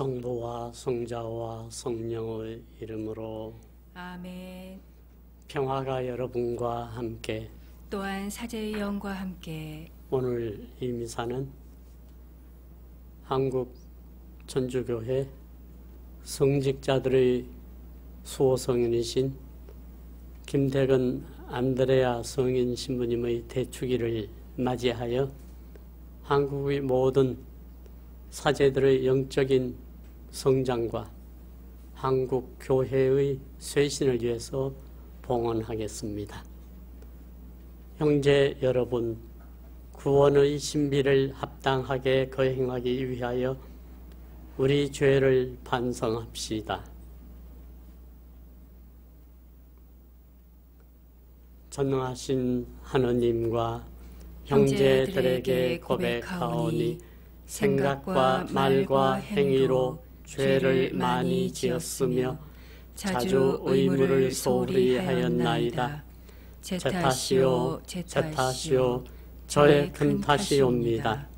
성부와 성자와 성령의 이름으로 아멘. 평화가 여러분과 함께. 또한 사제의 영과 함께. 오늘 이 미사는 한국 천주교회 성직자들의 수호성인이신 김태근 안드레아 성인 신부님의 대축일을 맞이하여 한국의 모든 사제들의 영적인 성장과 한국 교회의 쇄신을 위해서 봉헌하겠습니다. 형제 여러분, 구원의 신비를 합당하게 거행하기 위하여 우리 죄를 반성합시다. 전능하신 하느님과 형제들에게 고백하오니 생각과 말과 행위로 죄를 많이 지었으며 자주 의무를 소홀히 하였나이다. 제 탓이요, 저의 큰 탓이옵니다.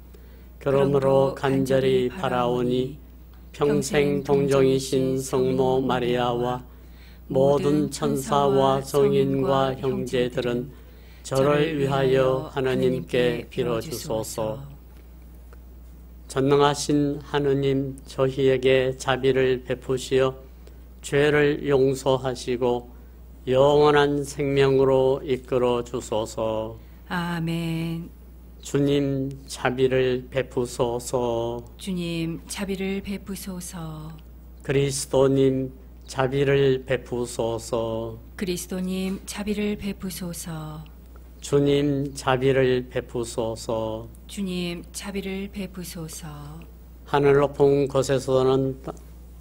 그러므로 간절히 바라오니 평생 동정이신 성모 마리아와 모든 천사와 성인과 형제들은 저를 위하여 하느님께 빌어주소서. 전능하신 하느님, 저희에게 자비를 베푸시어 죄를 용서하시고 영원한 생명으로 이끌어 주소서. 아멘. 주님, 자비를 베푸소서. 주님, 자비를 베푸소서. 그리스도님, 자비를 베푸소서. 그리스도님, 자비를 베푸소서. 주님, 자비를 베푸소서. 주님, 자비를 베푸소서. 하늘 높은 곳에서는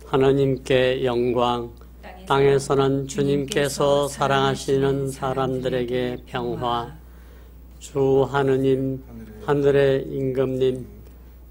하나님께 영광, 땅에서는 주님께서 사랑하시는 사람들에게 평화. 주 하느님, 하늘의 임금님,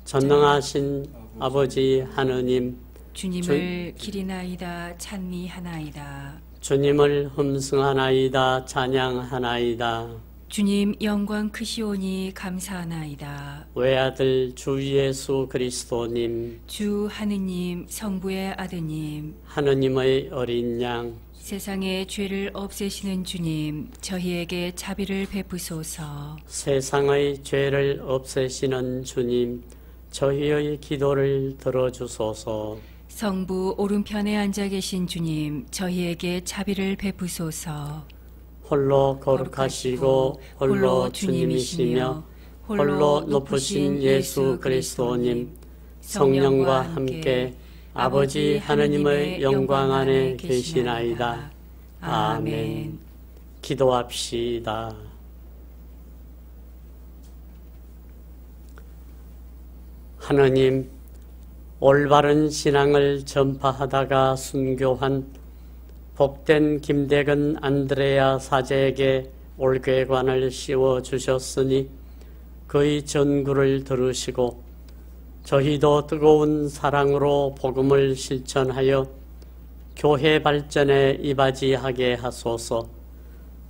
전능하신 아버지 하느님, 주님을 기리나이다 찬미하나이다. 주님을 흠승하나이다 찬양하나이다. 주님 영광 크시오니 감사하나이다. 외아들 주 예수 그리스도님, 주 하느님 성부의 아드님, 하느님의 어린 양, 세상의 죄를 없애시는 주님, 저희에게 자비를 베푸소서. 세상의 죄를 없애시는 주님, 저희의 기도를 들어주소서. 성부 오른편에 앉아 계신 주님, 저희에게 자비를 베푸소서. 홀로 거룩하시고 홀로 주님이시며 홀로 높으신 예수 그리스도님, 성령과 함께 아버지 하느님의 영광 안에 계시나이다. 아멘. 기도합시다. 하느님, 올바른 신앙을 전파하다가 순교한 복된 김대근 안드레아 사제에게 올궤관을 씌워주셨으니 그의 전구를 들으시고 저희도 뜨거운 사랑으로 복음을 실천하여 교회 발전에 이바지하게 하소서.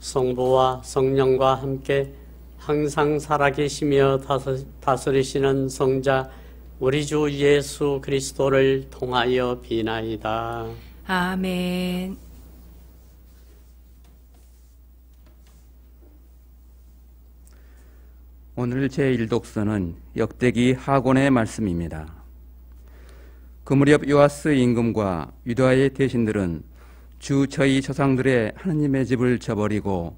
성부와 성령과 함께 항상 살아계시며 다스리시는 성자 우리 주 예수 그리스도를 통하여 비나이다. 아멘. 오늘 제1독서는 역대기 하곤의 말씀입니다. 그 무렵 요아스 임금과 유다의 대신들은 주 저희 조상들의 하느님의 집을 저버리고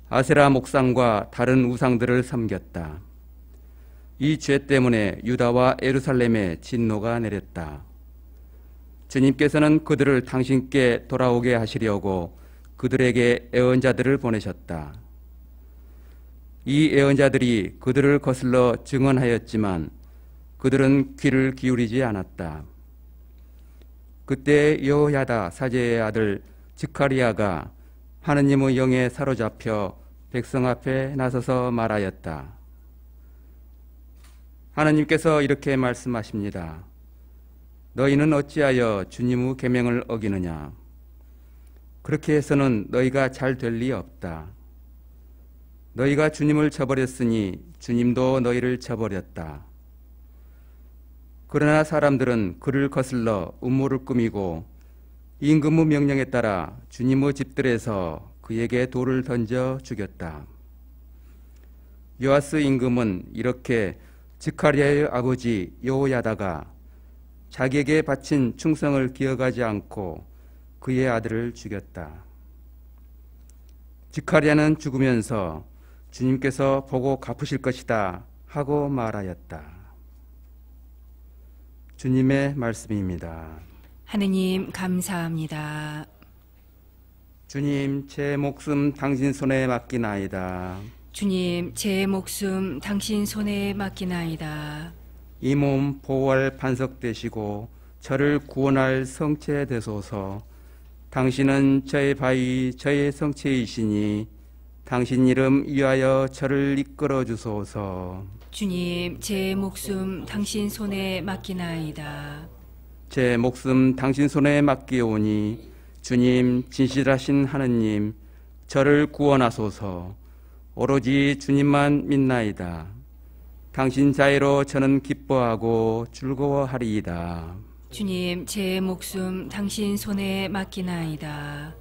아세라 목상과 다른 우상들을 섬겼다. 이 죄 때문에 유다와 예루살렘에 진노가 내렸다. 주님께서는 그들을 당신께 돌아오게 하시려고 그들에게 예언자들을 보내셨다. 이 예언자들이 그들을 거슬러 증언하였지만 그들은 귀를 기울이지 않았다. 그때 여호야다 사제의 아들 스가랴가 하느님의 영에 사로잡혀 백성 앞에 나서서 말하였다. 하느님께서 이렇게 말씀하십니다. 너희는 어찌하여 주님의 계명을 어기느냐? 그렇게 해서는 너희가 잘 될 리 없다. 너희가 주님을 저버렸으니 주님도 너희를 저버렸다. 그러나 사람들은 그를 거슬러 음모를 꾸미고 임금의 명령에 따라 주님의 집들에서 그에게 돌을 던져 죽였다. 요아스 임금은 이렇게 스가랴의 아버지 여호야다가 자기에게 바친 충성을 기억하지 않고 그의 아들을 죽였다. 스가랴는 죽으면서 주님께서 보고 갚으실 것이다 하고 말하였다. 주님의 말씀입니다. 하느님 감사합니다. 주님, 제 목숨 당신 손에 맡기나이다. 주님, 제 목숨 당신 손에 맡기나이다. 이 몸 보호할 반석 되시고 저를 구원할 성체 되소서. 당신은 저의 바위, 저의 성체이시니 당신 이름 위하여 저를 이끌어 주소서. 주님, 제 목숨 당신 손에 맡기나이다. 제 목숨 당신 손에 맡기오니 주님, 진실하신 하느님, 저를 구원하소서. 오로지 주님만 믿나이다. 당신 자애로 저는 기뻐하고 즐거워하리이다. 주님, 제 목숨 당신 손에 맡기나이다.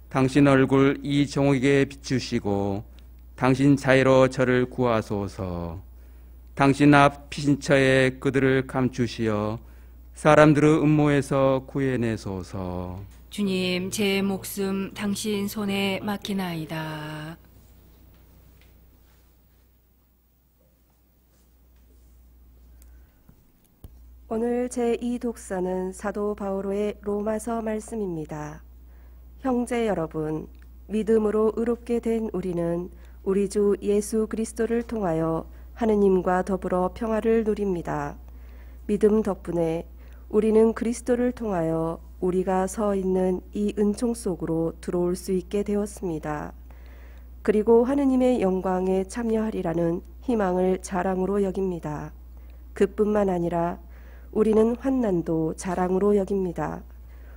당신 얼굴 이 종에게 비추시고 당신 자애로 저를 구하소서. 당신 앞 피신처에 그들을 감추시어 사람들의 음모에서 구해내소서. 주님, 제 목숨 당신 손에 맡기나이다. 오늘 제2독서는 사도 바오로의 로마서 말씀입니다. 형제 여러분, 믿음으로 의롭게 된 우리는 우리 주 예수 그리스도를 통하여 하느님과 더불어 평화를 누립니다. 믿음 덕분에 우리는 그리스도를 통하여 우리가 서 있는 이 은총 속으로 들어올 수 있게 되었습니다. 그리고 하느님의 영광에 참여하리라는 희망을 자랑으로 여깁니다. 그뿐만 아니라 우리는 환난도 자랑으로 여깁니다.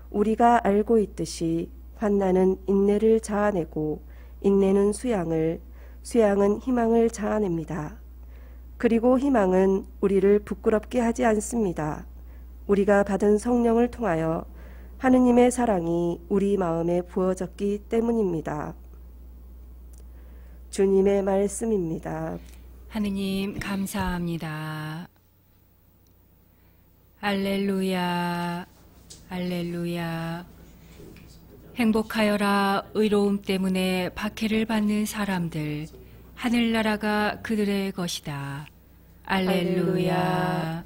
우리가 알고 있듯이 환난은 인내를 자아내고 인내는 수양을, 수양은 희망을 자아냅니다. 그리고 희망은 우리를 부끄럽게 하지 않습니다. 우리가 받은 성령을 통하여 하느님의 사랑이 우리 마음에 부어졌기 때문입니다. 주님의 말씀입니다. 하느님 감사합니다. 알렐루야, 알렐루야. 행복하여라. 의로움 때문에 박해를 받는 사람들, 하늘나라가 그들의 것이다. 알렐루야.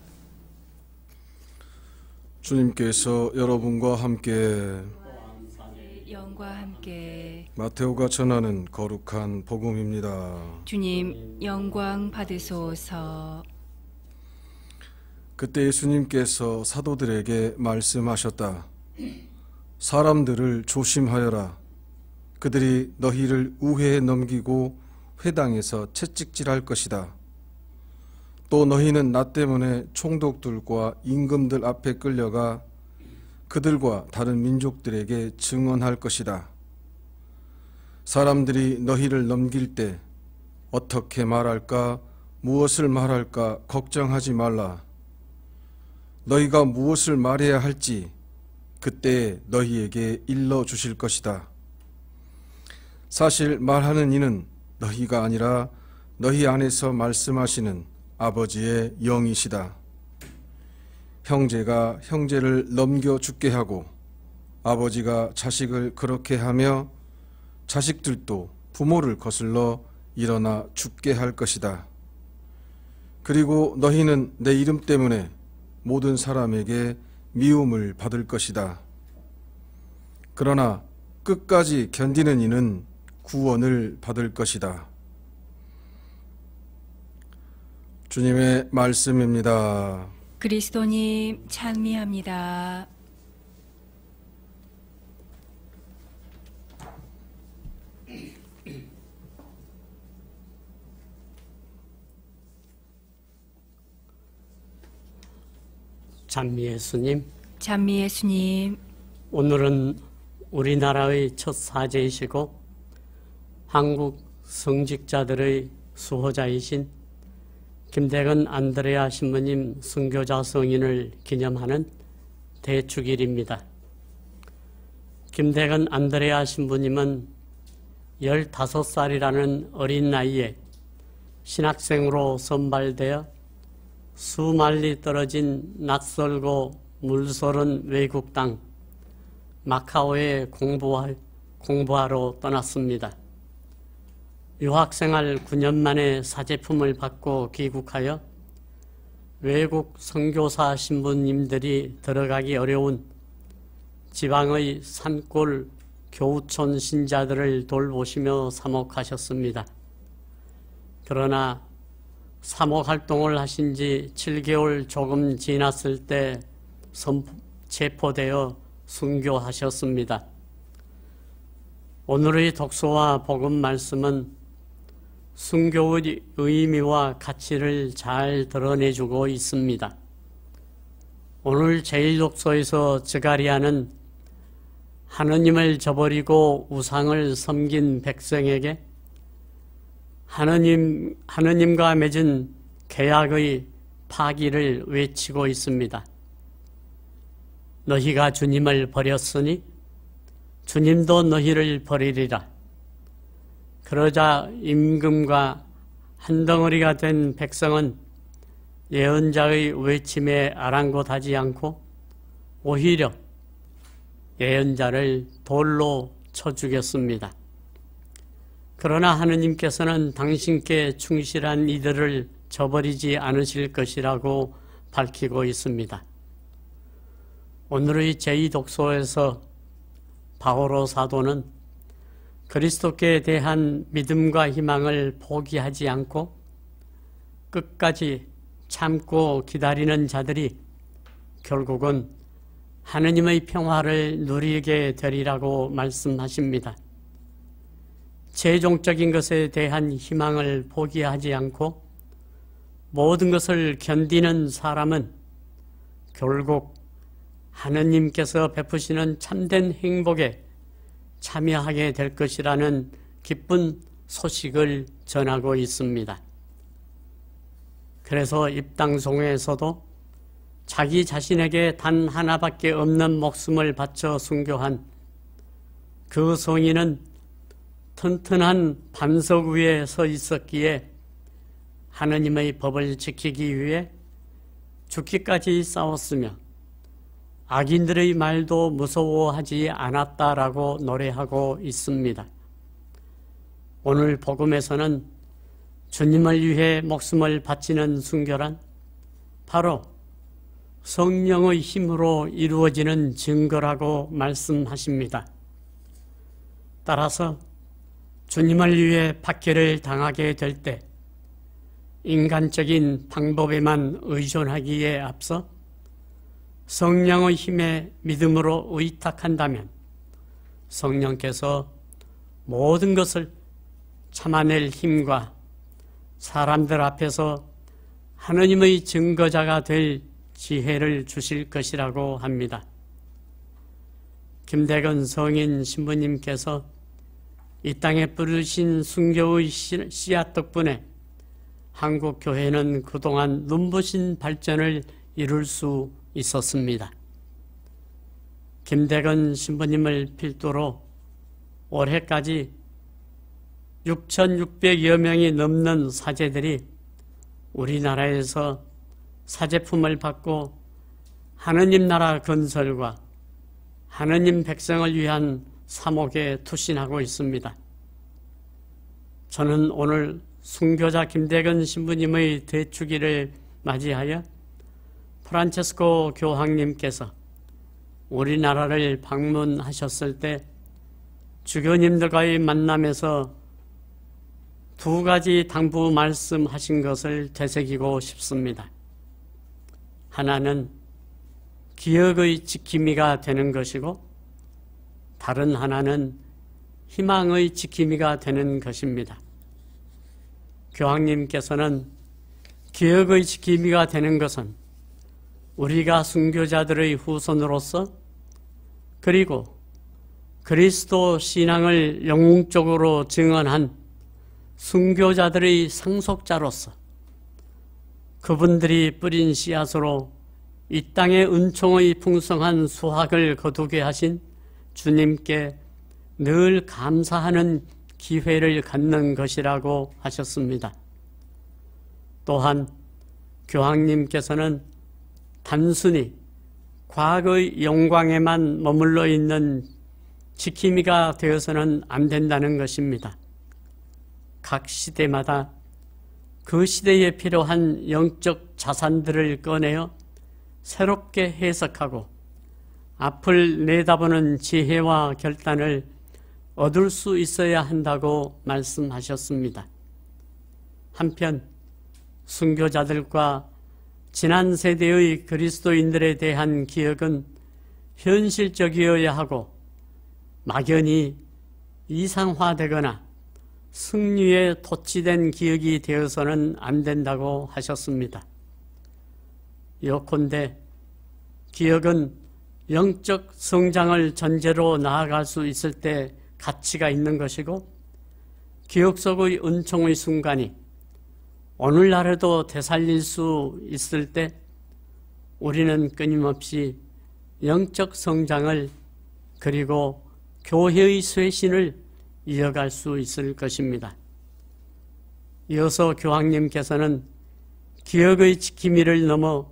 주님께서 여러분과 함께 영과 함께 마테오가 전하는 거룩한 복음입니다. 주님 영광 받으소서. 그때 예수님께서 사도들에게 말씀하셨다. 사람들을 조심하여라. 그들이 너희를 우회에 넘기고 회당에서 채찍질할 것이다. 또 너희는 나 때문에 총독들과 임금들 앞에 끌려가 그들과 다른 민족들에게 증언할 것이다. 사람들이 너희를 넘길 때 어떻게 말할까, 무엇을 말할까 걱정하지 말라. 너희가 무엇을 말해야 할지 그때 너희에게 일러주실 것이다. 사실 말하는 이는 너희가 아니라 너희 안에서 말씀하시는 아버지의 영이시다. 형제가 형제를 넘겨 죽게 하고 아버지가 자식을 그렇게 하며 자식들도 부모를 거슬러 일어나 죽게 할 것이다. 그리고 너희는 내 이름 때문에 모든 사람에게 미움을 받을 것이다. 그러나 끝까지 견디는 이는 구원을 받을 것이다. 주님의 말씀입니다. 그리스도님 찬미합니다. 찬미 예수님, 찬미 예수님, 오늘은 우리나라의 첫 사제이시고 한국 성직자들의 수호자이신 김대근 안드레아 신부님 순교자 성인을 기념하는 대축일입니다. 김대근 안드레아 신부님은 15살이라는 어린 나이에 신학생으로 선발되어 수만리 떨어진 낯설고 물서른 외국 땅 마카오에 공부하러 떠났습니다. 유학생활 9년 만에 사제품을 받고 귀국하여 외국 선교사 신부님들이 들어가기 어려운 지방의 산골 교우촌 신자들을 돌보시며 사목하셨습니다. 그러나 사목활동을 하신 지 7개월 조금 지났을 때 체포되어 순교하셨습니다. 오늘의 독서와 복음 말씀은 순교의 의미와 가치를 잘 드러내주고 있습니다. 오늘 제1독서에서 저가리아는 하느님을 저버리고 우상을 섬긴 백성에게 하느님과 맺은 계약의 파기를 외치고 있습니다. 너희가 주님을 버렸으니 주님도 너희를 버리리라. 그러자 임금과 한 덩어리가 된 백성은 예언자의 외침에 아랑곳하지 않고 오히려 예언자를 돌로 쳐 죽였습니다. 그러나 하느님께서는 당신께 충실한 이들을 저버리지 않으실 것이라고 밝히고 있습니다. 오늘의 제2독서에서 바오로 사도는 그리스도께 대한 믿음과 희망을 포기하지 않고 끝까지 참고 기다리는 자들이 결국은 하느님의 평화를 누리게 되리라고 말씀하십니다. 최종적인 것에 대한 희망을 포기하지 않고 모든 것을 견디는 사람은 결국 하느님께서 베푸시는 참된 행복에 참여하게 될 것이라는 기쁜 소식을 전하고 있습니다. 그래서 입당송에서도 자기 자신에게 단 하나밖에 없는 목숨을 바쳐 순교한 그 성인은 튼튼한 반석 위에 서 있었기에 하느님의 법을 지키기 위해 죽기까지 싸웠으며 악인들의 말도 무서워하지 않았다라고 노래하고 있습니다. 오늘 복음에서는 주님을 위해 목숨을 바치는 순교란 바로 성령의 힘으로 이루어지는 증거라고 말씀하십니다. 따라서 주님을 위해 박해를 당하게 될 때 인간적인 방법에만 의존하기에 앞서 성령의 힘에 믿음으로 의탁한다면 성령께서 모든 것을 참아낼 힘과 사람들 앞에서 하느님의 증거자가 될 지혜를 주실 것이라고 합니다. 김대근 성인 신부님께서 이 땅에 뿌리신 순교의 씨앗 덕분에 한국 교회는 그동안 눈부신 발전을 이룰 수 있었습니다. 김대근 신부님을 필두로 올해까지 6,600여 명이 넘는 사제들이 우리나라에서 사제품을 받고 하느님 나라 건설과 하느님 백성을 위한 사목에 투신하고 있습니다. 저는 오늘 순교자 김대근 신부님의 대축일을 맞이하여 프란체스코 교황님께서 우리나라를 방문하셨을 때 주교님들과의 만남에서 두 가지 당부 말씀하신 것을 되새기고 싶습니다. 하나는 기억의 지킴이가 되는 것이고 다른 하나는 희망의 지킴이가 되는 것입니다. 교황님께서는 기억의 지킴이가 되는 것은 우리가 순교자들의 후손으로서 그리고 그리스도 신앙을 영웅적으로 증언한 순교자들의 상속자로서 그분들이 뿌린 씨앗으로 이 땅의 은총의 풍성한 수확을 거두게 하신 주님께 늘 감사하는 기회를 갖는 것이라고 하셨습니다. 또한 교황님께서는 단순히 과거의 영광에만 머물러 있는 지킴이가 되어서는 안 된다는 것입니다. 각 시대마다 그 시대에 필요한 영적 자산들을 꺼내어 새롭게 해석하고 앞을 내다보는 지혜와 결단을 얻을 수 있어야 한다고 말씀하셨습니다. 한편 순교자들과 지난 세대의 그리스도인들에 대한 기억은 현실적이어야 하고 막연히 이상화되거나 승리에 도취된 기억이 되어서는 안 된다고 하셨습니다. 예컨대 기억은 영적 성장을 전제로 나아갈 수 있을 때 가치가 있는 것이고, 기억 속의 은총의 순간이 오늘날에도 되살릴 수 있을 때 우리는 끊임없이 영적 성장을 그리고 교회의 쇄신을 이어갈 수 있을 것입니다. 이어서 교황님께서는 기억의 지킴이를 넘어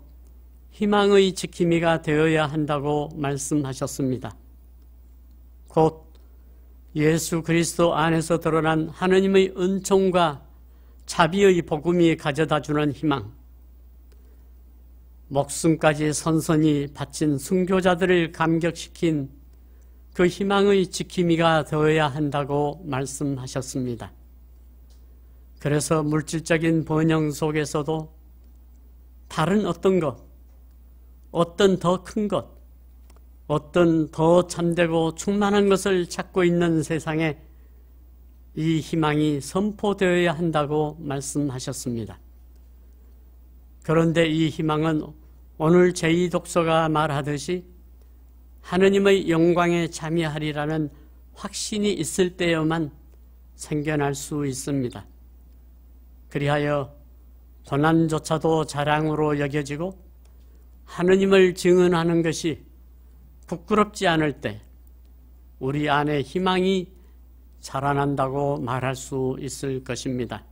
희망의 지킴이가 되어야 한다고 말씀하셨습니다. 곧 예수 그리스도 안에서 드러난 하느님의 은총과 자비의 복음이 가져다주는 희망, 목숨까지 선선히 바친 순교자들을 감격시킨 그 희망의 지킴이가 되어야 한다고 말씀하셨습니다. 그래서 물질적인 번영 속에서도 다른 어떤 것, 어떤 더 큰 것, 어떤 더 참되고 충만한 것을 찾고 있는 세상에 이 희망이 선포되어야 한다고 말씀하셨습니다. 그런데 이 희망은 오늘 제2독서가 말하듯이 하느님의 영광에 참여하리라는 확신이 있을 때에만 생겨날 수 있습니다. 그리하여 고난조차도 자랑으로 여겨지고 하느님을 증언하는 것이 부끄럽지 않을 때 우리 안에 희망이 자라난다고 말할 수 있을 것입니다.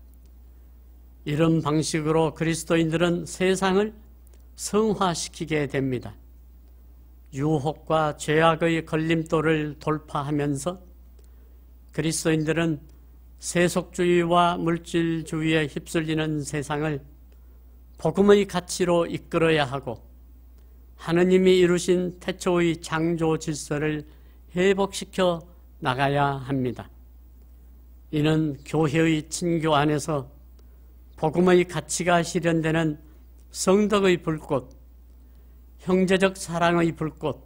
이런 방식으로 그리스도인들은 세상을 성화시키게 됩니다. 유혹과 죄악의 걸림돌을 돌파하면서 그리스도인들은 세속주의와 물질주의에 휩쓸리는 세상을 복음의 가치로 이끌어야 하고 하느님이 이루신 태초의 창조 질서를 회복시켜 나가야 합니다. 이는 교회의 친교 안에서 복음의 가치가 실현되는 성덕의 불꽃, 형제적 사랑의 불꽃,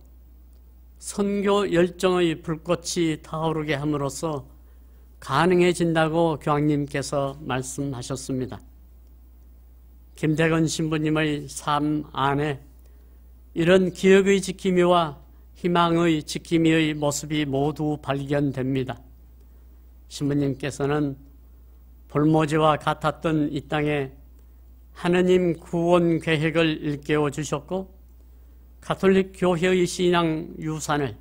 선교 열정의 불꽃이 타오르게 함으로써 가능해진다고 교황님께서 말씀하셨습니다. 김대건 신부님의 삶 안에 이런 기억의 지킴이와 희망의 지킴이의 모습이 모두 발견됩니다. 신부님께서는 볼모지와 같았던 이 땅에 하느님 구원 계획을 일깨워 주셨고 가톨릭 교회의 신앙 유산을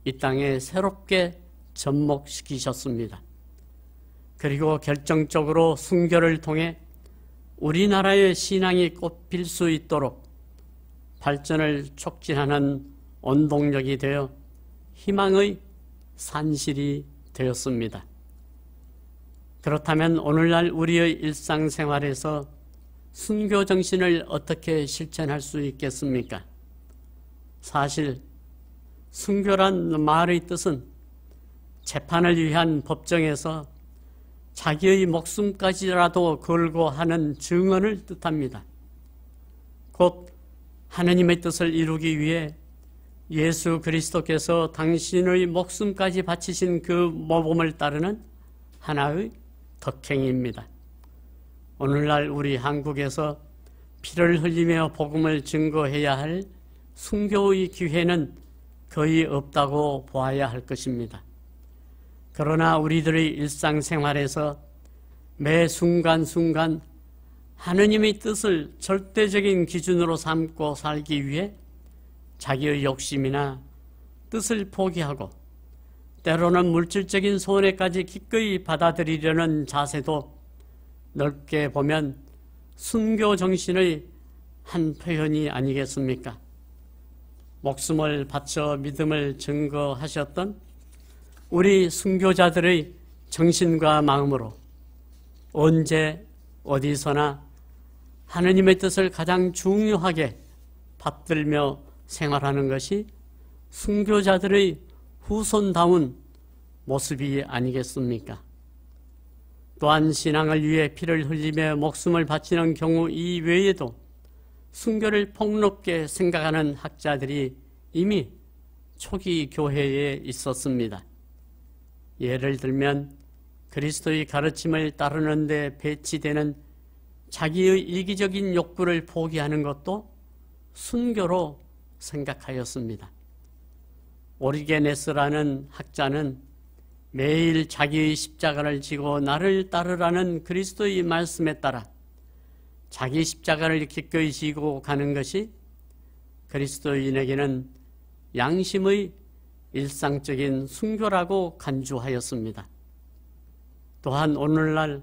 이 땅에 새롭게 접목시키셨습니다. 그리고 결정적으로 순교를 통해 우리나라의 신앙이 꽃필 수 있도록 발전을 촉진하는 원동력이 되어 희망의 산실이 되었습니다. 그렇다면 오늘날 우리의 일상생활에서 순교 정신을 어떻게 실천할 수 있겠습니까? 사실 순교란 말의 뜻은 재판을 위한 법정에서 자기의 목숨까지라도 걸고 하는 증언을 뜻합니다. 곧 하느님의 뜻을 이루기 위해 예수 그리스도께서 당신의 목숨까지 바치신 그 모범을 따르는 하나의 덕행입니다. 오늘날 우리 한국에서 피를 흘리며 복음을 증거해야 할 순교의 기회는 거의 없다고 보아야 할 것입니다. 그러나 우리들의 일상생활에서 매 순간순간 하느님의 뜻을 절대적인 기준으로 삼고 살기 위해 자기의 욕심이나 뜻을 포기하고 때로는 물질적인 손해까지 기꺼이 받아들이려는 자세도 넓게 보면 순교 정신의 한 표현이 아니겠습니까? 목숨을 바쳐 믿음을 증거하셨던 우리 순교자들의 정신과 마음으로 언제 어디서나 하느님의 뜻을 가장 중요하게 받들며 생활하는 것이 순교자들의 후손다운 모습이 아니겠습니까? 또한 신앙을 위해 피를 흘리며 목숨을 바치는 경우 이외에도 순교를 폭넓게 생각하는 학자들이 이미 초기 교회에 있었습니다. 예를 들면 그리스도의 가르침을 따르는 데 배치되는 자기의 이기적인 욕구를 포기하는 것도 순교로 생각하였습니다. 오리게네스라는 학자는 매일 자기의 십자가를 지고 나를 따르라는 그리스도의 말씀에 따라 자기 십자가를 기꺼이 지고 가는 것이 그리스도인에게는 양심의 일상적인 순교라고 간주하였습니다. 또한 오늘날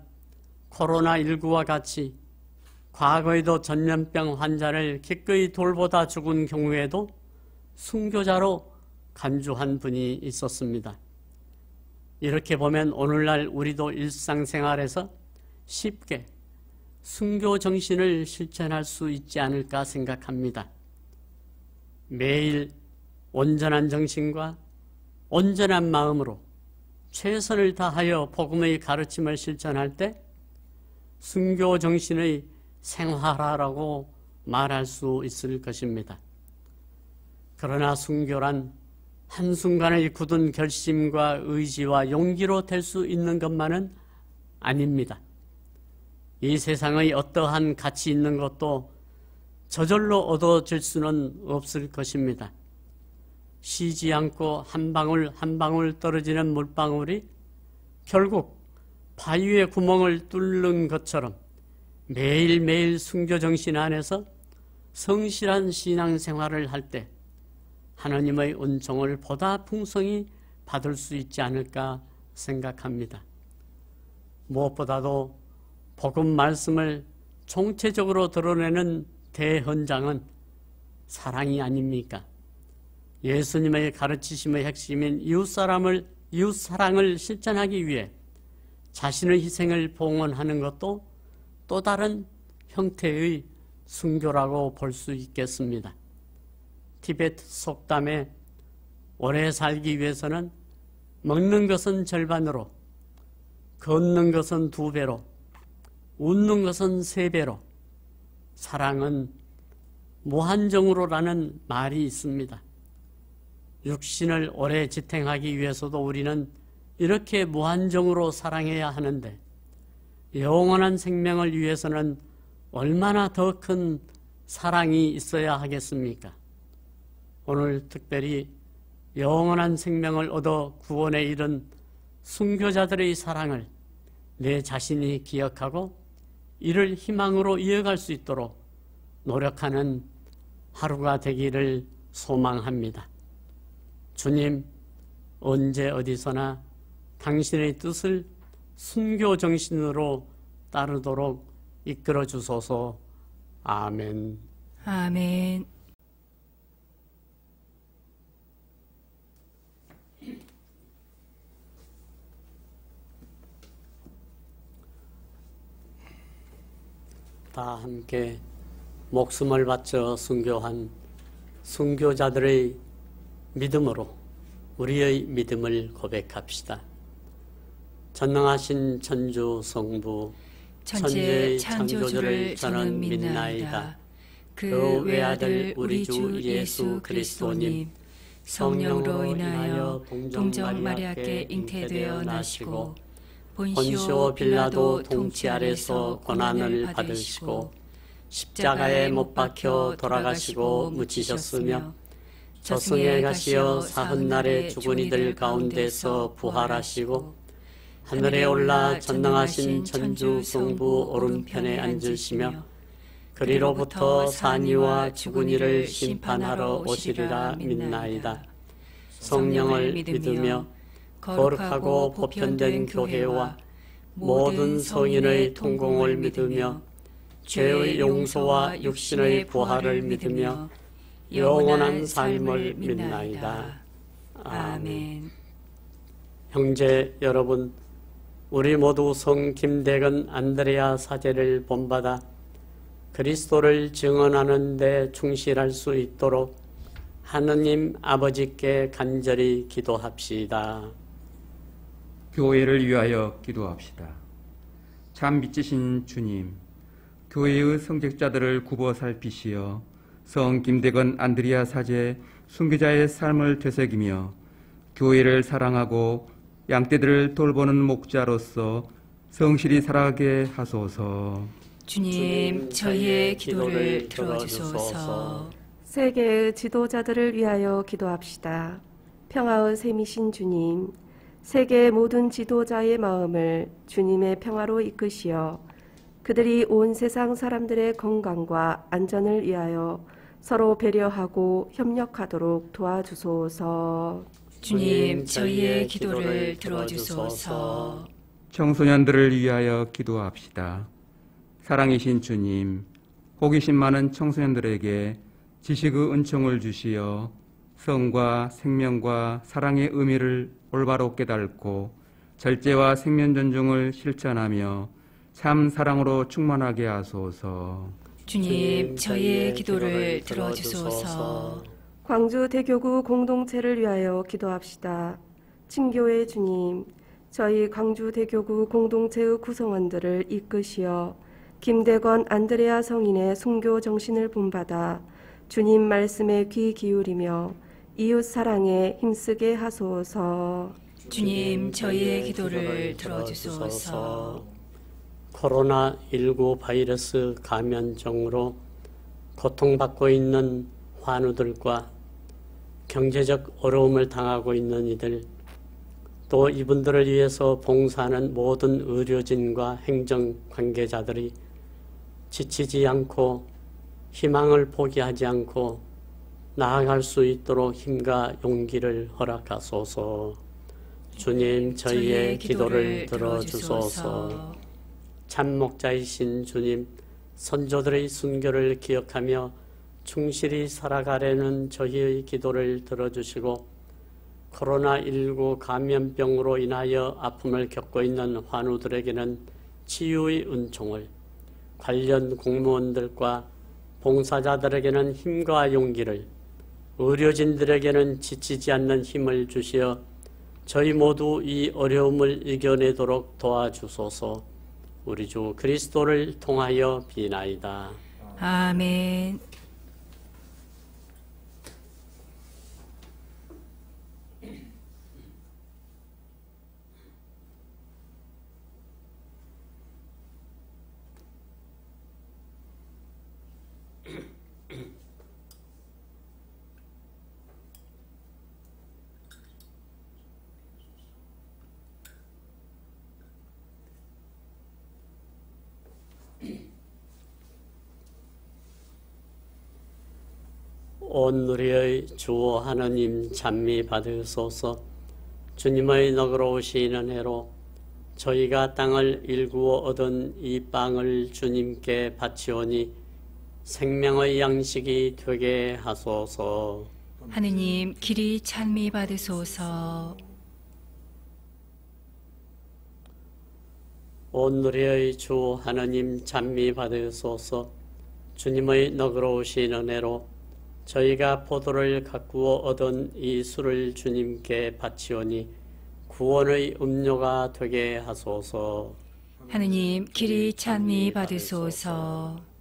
코로나19와 같이 과거에도 전염병 환자를 기꺼이 돌보다 죽은 경우에도 순교자로 간주한 분이 있었습니다. 이렇게 보면 오늘날 우리도 일상생활에서 쉽게 순교 정신을 실천할 수 있지 않을까 생각합니다. 매일 온전한 정신과 온전한 마음으로 최선을 다하여 복음의 가르침을 실천할 때 순교 정신의 생활화라고 말할 수 있을 것입니다. 그러나 순교란 한순간의 굳은 결심과 의지와 용기로 될 수 있는 것만은 아닙니다. 이 세상의 어떠한 가치 있는 것도 저절로 얻어질 수는 없을 것입니다. 쉬지 않고 한 방울 한 방울 떨어지는 물방울이 결국 바위의 구멍을 뚫는 것처럼 매일매일 순교 정신 안에서 성실한 신앙생활을 할 때 하나님의 은총을 보다 풍성히 받을 수 있지 않을까 생각합니다. 무엇보다도 복음 말씀을 총체적으로 드러내는 대헌장은 사랑이 아닙니까? 예수님의 가르치심의 핵심인 이웃사랑을 실천하기 위해 자신의 희생을 봉헌하는 것도 또 다른 형태의 순교라고 볼 수 있겠습니다. 티베트 속담에 오래 살기 위해서는 먹는 것은 절반으로, 걷는 것은 2배로, 웃는 것은 3배로, 사랑은 무한정으로라는 말이 있습니다. 육신을 오래 지탱하기 위해서도 우리는 이렇게 무한정으로 사랑해야 하는데 영원한 생명을 위해서는 얼마나 더 큰 사랑이 있어야 하겠습니까? 오늘 특별히 영원한 생명을 얻어 구원에 이른 순교자들의 사랑을 내 자신이 기억하고 이를 희망으로 이어갈 수 있도록 노력하는 하루가 되기를 소망합니다. 주님, 언제 어디서나 당신의 뜻을 순교 정신으로 따르도록 이끌어 주소서. 아멘. 아멘. 다 함께 목숨을 바쳐 순교한 순교자들의 믿음으로 우리의 믿음을 고백합시다. 전능하신 천주 성부 천지의 창조주를 저는 믿나이다. 그 외아들 우리 주 예수 그리스도님 성령으로 인하여 동정 마리아께 잉태되어 나시고 본시오 빌라도 통치 아래서 고난을 받으시고 십자가에 못 박혀 돌아가시고 묻히셨으며 저승에 가시어 사흘날에 죽은 이들 가운데서 부활하시고 하늘에 올라 전능하신 천주 성부 오른편에 앉으시며 그리로부터 산이와 죽은 이를 심판하러 오시리라 믿나이다. 성령을 믿으며 거룩하고 보편된 교회와 모든 성인의 통공을 믿으며 죄의 용서와 육신의 부활을 믿으며 영원한 삶을 믿나이다. 아멘. 형제 여러분, 우리 모두 성 김대건 안드레아 사제를 본받아 그리스도를 증언하는 데 충실할 수 있도록 하느님 아버지께 간절히 기도합시다. 교회를 위하여 기도합시다. 참 믿으신 주님, 교회의 성직자들을 굽어 살피시어 성 김대건 안드레아 사제 순교자의 삶을 되새기며 교회를 사랑하고 양떼들을 돌보는 목자로서 성실히 살아가게 하소서. 주님, 저희의 기도를 들어주소서. 세계의 지도자들을 위하여 기도합시다. 평화의 셈이신 주님, 세계의 모든 지도자의 마음을 주님의 평화로 이끄시어 그들이 온 세상 사람들의 건강과 안전을 위하여 서로 배려하고 협력하도록 도와주소서. 주님, 저희의 기도를 들어주소서. 청소년들을 위하여 기도합시다. 사랑이신 주님, 호기심 많은 청소년들에게 지식의 은총을 주시어 성과 생명과 사랑의 의미를 올바로 깨닫고 절제와 생명 존중을 실천하며 참 사랑으로 충만하게 하소서. 주님, 저희의 기도를 들어주소서. 광주 대교구 공동체를 위하여 기도합시다. 친교회 주님, 저희 광주 대교구 공동체의 구성원들을 이끄시어 김대건 안드레아 성인의 순교 정신을 본받아 주님 말씀에 귀 기울이며 이웃 사랑에 힘쓰게 하소서. 주님, 저희의 기도를 들어주소서. 코로나19 바이러스 감염증으로 고통받고 있는 환우들과 경제적 어려움을 당하고 있는 이들, 또 이분들을 위해서 봉사하는 모든 의료진과 행정 관계자들이 지치지 않고 희망을 포기하지 않고 나아갈 수 있도록 힘과 용기를 허락하소서. 주님, 저희의 기도를 들어주소서. 참목자이신 주님, 선조들의 순교를 기억하며 충실히 살아가려는 저희의 기도를 들어주시고 코로나19 감염병으로 인하여 아픔을 겪고 있는 환우들에게는 치유의 은총을, 관련 공무원들과 봉사자들에게는 힘과 용기를, 의료진들에게는 지치지 않는 힘을 주시어 저희 모두 이 어려움을 이겨내도록 도와주소서. 우리 주 그리스도를 통하여 비나이다. 아멘. 온 누리의 주 하느님 찬미 받으소서. 주님의 너그러우신 은혜로 저희가 땅을 일구어 얻은 이 빵을 주님께 바치오니 생명의 양식이 되게 하소서. 하느님, 길이 찬미 받으소서. 온 누리의 주 하느님 찬미 받으소서. 주님의 너그러우신 은혜로 저희가 포도를 가꾸어 얻은 이 술을 주님께 바치오니 구원의 음료가 되게 하소서. 하느님, 길이 찬미 받으소서.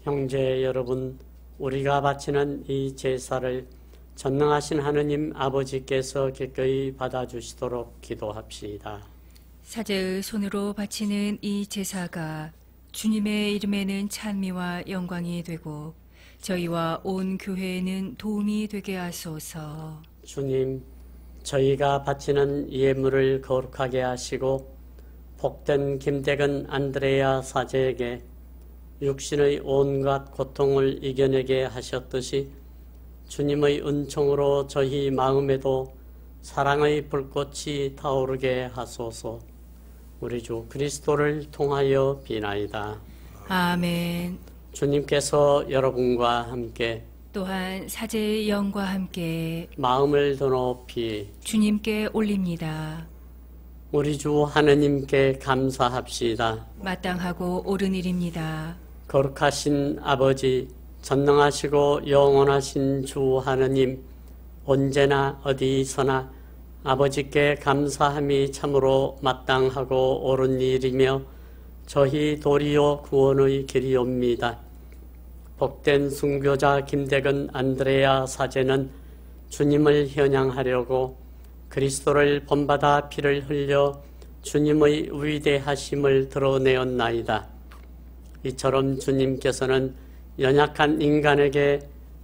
형제 여러분, 우리가 바치는 이 제사를 전능하신 하느님 아버지께서 기꺼이 받아주시도록 기도합시다. 사제의 손으로 바치는 이 제사가 주님의 이름에는 찬미와 영광이 되고 저희와 온 교회에는 도움이 되게 하소서. 주님, 저희가 바치는 예물을 거룩하게 하시고 복된 김대근 안드레아 사제에게 육신의 온갖 고통을 이겨내게 하셨듯이 주님의 은총으로 저희 마음에도 사랑의 불꽃이 타오르게 하소서. 우리 주 그리스도를 통하여 비나이다. 아멘. 주님께서 여러분과 함께 또한 사제의 영과 함께 마음을 더 높이 주님께 올립니다. 우리 주 하느님께 감사합시다. 마땅하고 옳은 일입니다. 거룩하신 아버지, 전능하시고 영원하신 주 하느님, 언제나 어디서나 아버지께 감사함이 참으로 마땅하고 옳은 일이며 저희 도리어 구원의 길이옵니다. 복된 순교자 김대근 안드레아 사제는 주님을 현양하려고 그리스도를 본받아 피를 흘려 주님의 위대하심을 드러내었나이다. 이처럼 주님께서는 연약한 인간에게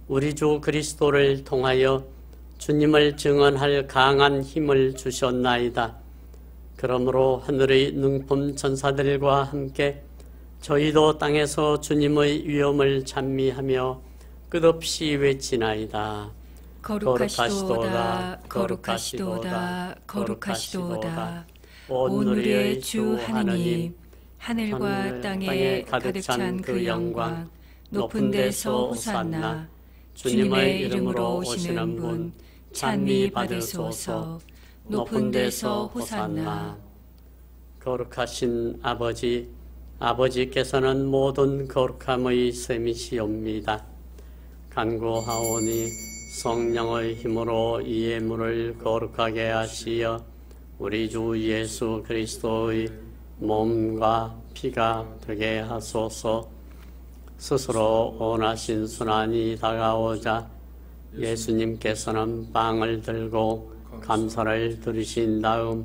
우리 주 그리스도를 통하여 주님을 증언할 강한 힘을 주셨나이다. 그러므로 하늘의 능품 천사들과 함께 저희도 땅에서 주님의 위엄을 찬미하며 끝없이 외치나이다. 거룩하시도다, 거룩하시도다, 거룩하시도다. 온 우리의 주 하느님, 하늘과 땅에 가득 찬 그 영광, 높은 데서 호산나. 주님의 이름으로 오시는 분, 찬미 받으소서. 높은 데서 호산나. 거룩하신 아버지, 아버지께서는 모든 거룩함의 셈이시옵니다. 간구하오니 성령의 힘으로 이 예물을 거룩하게 하시어 우리 주 예수 그리스도의 몸과 피가 되게 하소서. 스스로 원하신 순환이 다가오자 예수님께서는 빵을 들고 감사를 드리신 다음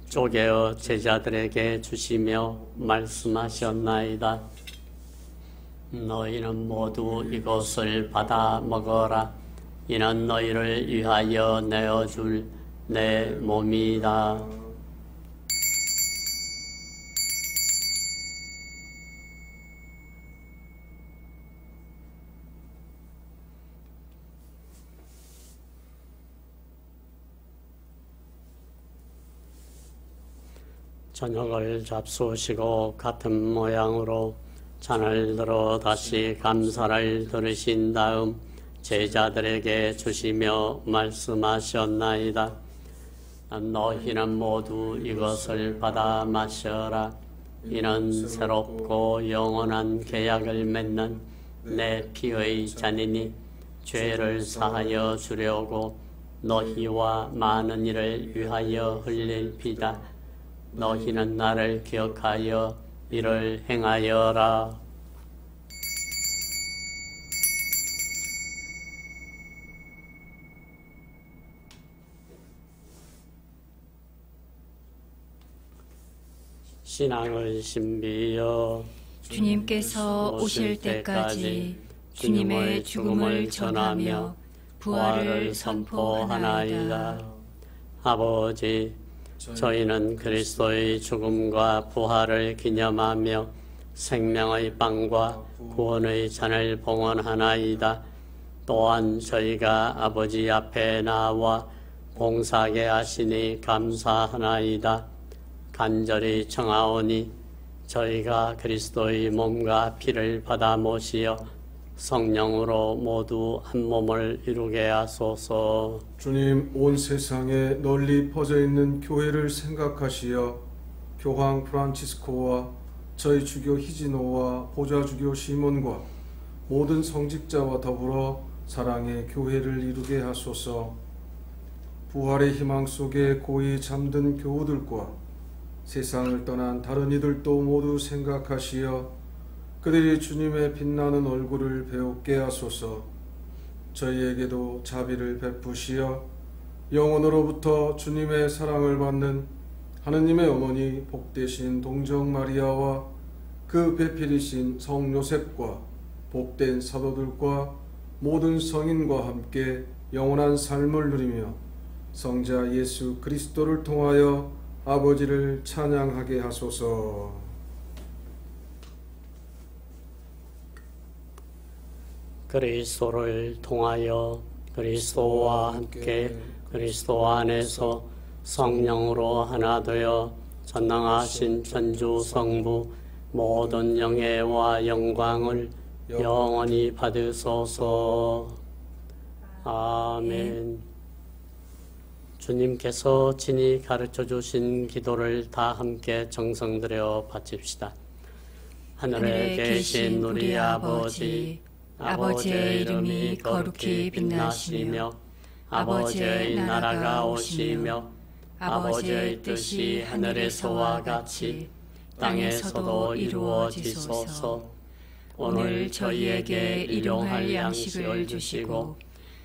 쪼개어 제자들에게 주시며 말씀하셨나이다. 너희는 모두 이것을 받아 먹어라. 이는 너희를 위하여 내어줄 내 몸이다. 저녁을 잡수시고 같은 모양으로 잔을 들어 다시 감사를 들으신 다음 제자들에게 주시며 말씀하셨나이다. 너희는 모두 이것을 받아 마셔라. 이는 새롭고 영원한 계약을 맺는 내 피의 잔이니 죄를 사하여 주려고 너희와 많은 이를 위하여 흘릴 피다. 너희는 나를 기억하여 이를 행하여라. 신앙을 신비여 주님께서 오실 때까지 주님의 죽음을 전하며 부활을 선포하나이다. 아버지, 저희는 그리스도의 죽음과 부활을 기념하며 생명의 빵과 구원의 잔을 봉헌하나이다. 또한 저희가 아버지 앞에 나와 봉사하게 하시니 감사하나이다. 간절히 청하오니 저희가 그리스도의 몸과 피를 받아 모시어 성령으로 모두 한 몸을 이루게 하소서. 주님, 온 세상에 널리 퍼져 있는 교회를 생각하시어 교황 프란치스코와 저희 주교 히지노와 보좌 주교 시몬과 모든 성직자와 더불어 사랑의 교회를 이루게 하소서. 부활의 희망 속에 고이 잠든 교우들과 세상을 떠난 다른 이들도 모두 생각하시어 그들이 주님의 빛나는 얼굴을 배우게 하소서. 저희에게도 자비를 베푸시어 영원으로부터 주님의 사랑을 받는 하느님의 어머니 복되신 동정 마리아와 그 배필이신 성 요셉과 복된 사도들과 모든 성인과 함께 영원한 삶을 누리며 성자 예수 그리스도를 통하여 아버지를 찬양하게 하소서. 그리스도를 통하여 그리스도와 함께 그리스도 안에서 성령으로 하나 되어 전능하신 천주 성부 모든 영예와 영광을 영원히 받으소서. 아멘. 주님께서 친히 가르쳐 주신 기도를 다 함께 정성들여 바칩시다. 하늘에 계신 우리 아버지, 아버지의 이름이 거룩히 빛나시며 아버지의 나라가 오시며 아버지의 뜻이 하늘에서와 같이 땅에서도 이루어지소서. 오늘 저희에게 일용할 양식을 주시고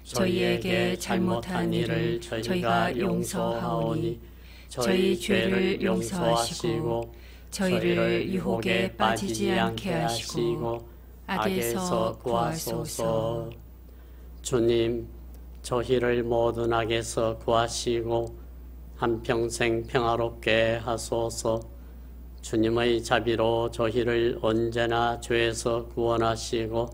저희에게 잘못한 일을 저희가 용서하오니 저희 죄를 용서하시고 저희를 유혹에 빠지지 않게 하시고 악에서 구하소서. 주님, 저희를 모든 악에서 구하시고 한평생 평화롭게 하소서. 주님의 자비로 저희를 언제나 죄에서 구원하시고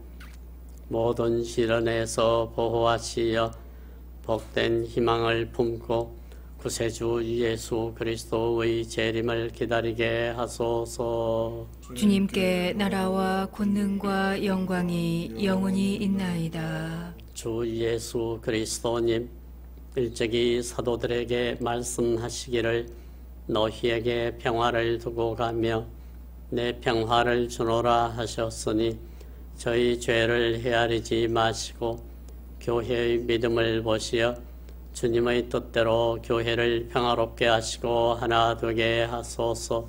모든 시련에서 보호하시어 복된 희망을 품고 구세주 예수 그리스도의 재림을 기다리게 하소서. 주님께 나라와 권능과 영광이 영원히 있나이다. 주 예수 그리스도님, 일찍이 사도들에게 말씀하시기를 너희에게 평화를 두고 가며 내 평화를 주노라 하셨으니 저희 죄를 헤아리지 마시고 교회의 믿음을 보시어 주님의 뜻대로 교회를 평화롭게 하시고 하나 되게 하소서.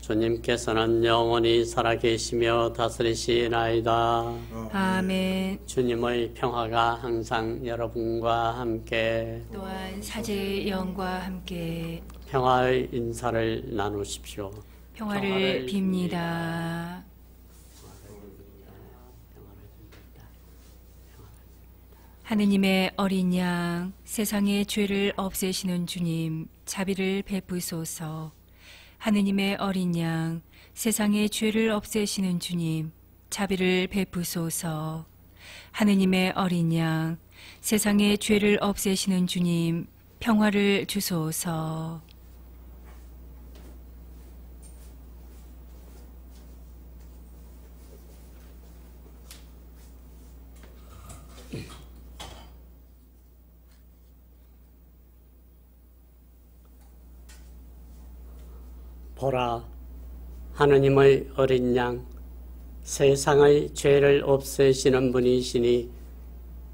주님께서는 영원히 살아계시며 다스리시나이다. 아멘. 주님의 평화가 항상 여러분과 함께 또한 사제의 영과 함께 평화의 인사를 나누십시오. 평화를 빕니다. 하느님의 어린 양, 세상의 죄를 없애시는 주님, 자비를 베푸소서. 하느님의 어린 양, 세상의 죄를 없애시는 주님, 자비를 베푸소서. 하느님의 어린 양, 세상의 죄를 없애시는 주님, 평화를 주소서. 보라, 하느님의 어린 양, 세상의 죄를 없애시는 분이시니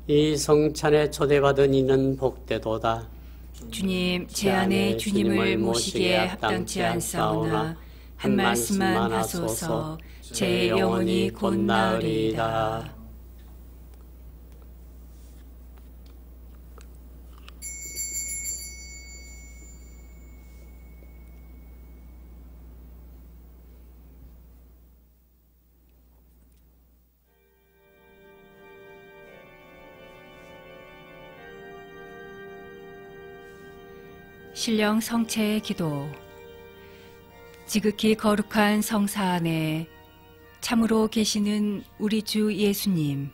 이 성찬에 초대받은 이는 복되도다. 주님, 제 안에 주님을 모시기에 합당치 않사오나 한 말씀만 하소서. 제 영혼이 곧 나으리이다. 신령 성체의 기도. 지극히 거룩한 성사 안에 참으로 계시는 우리 주 예수님,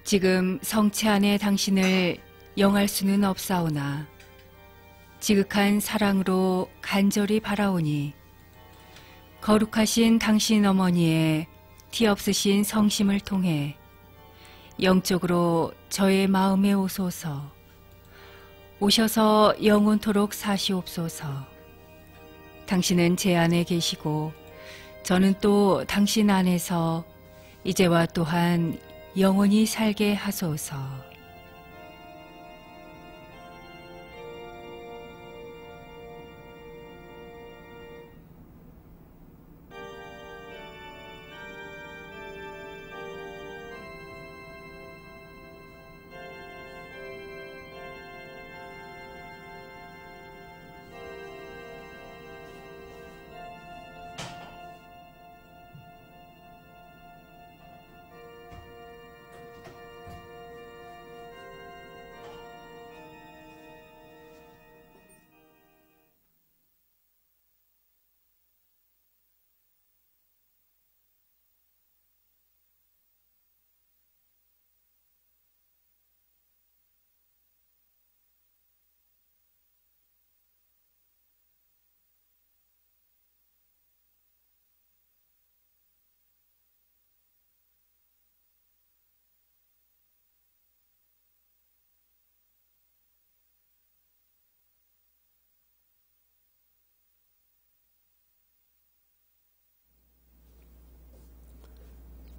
지금 성체 안에 당신을 영할 수는 없사오나 지극한 사랑으로 간절히 바라오니 거룩하신 당신 어머니의 티 없으신 성심을 통해 영적으로 저의 마음에 오소서. 오셔서 영원토록 사시옵소서. 당신은 제 안에 계시고 저는 또 당신 안에서 이제와 또한 영원히 살게 하소서.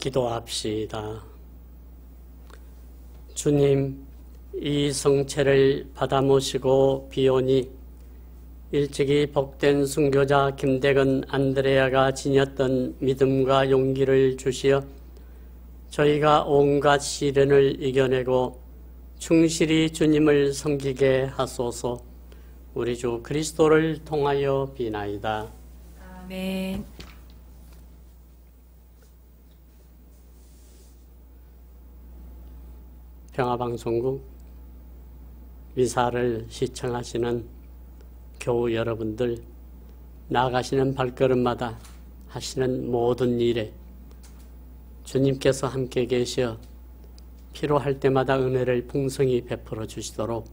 기도합시다. 주님, 이 성체를 받아 모시고 비오니 일찍이 복된 순교자 김대건 안드레아가 지녔던 믿음과 용기를 주시어 저희가 온갖 시련을 이겨내고 충실히 주님을 섬기게 하소서. 우리 주 그리스도를 통하여 비나이다. 아멘. 평화방송국 미사를 시청하시는 교우 여러분들, 나아가시는 발걸음마다 하시는 모든 일에 주님께서 함께 계시어 필요할 때마다 은혜를 풍성히 베풀어 주시도록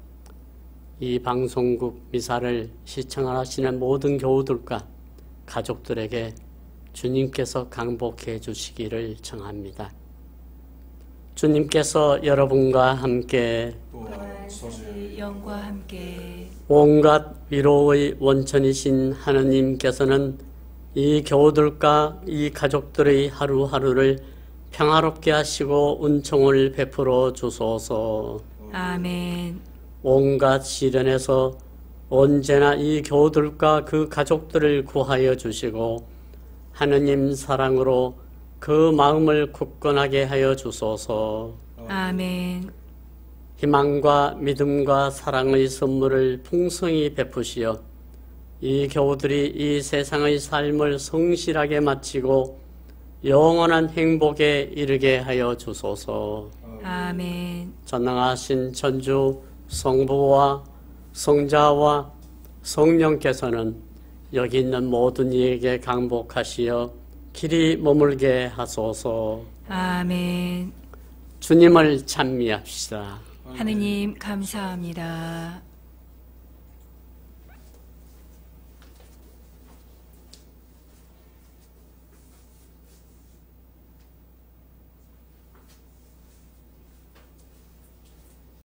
이 방송국 미사를 시청하시는 모든 교우들과 가족들에게 주님께서 강복해 주시기를 청합니다. 주님께서 여러분과 함께 영과 함께 온갖 위로의 원천이신 하느님께서는 이 교우들과 이 가족들의 하루하루를 평화롭게 하시고 은총을 베풀어 주소서. 아멘. 온갖 시련에서 언제나 이 교우들과 그 가족들을 구하여 주시고 하느님 사랑으로 그 마음을 굳건하게 하여 주소서. 아멘. 희망과 믿음과 사랑의 선물을 풍성히 베푸시어 이 교우들이 이 세상의 삶을 성실하게 마치고 영원한 행복에 이르게 하여 주소서. 아멘. 전능하신 천주 성부와 성자와 성령께서는 여기 있는 모든 이에게 강복하시어 길이 머물게 하소서. 아멘. 주님을 찬미합시다. 하느님 감사합니다.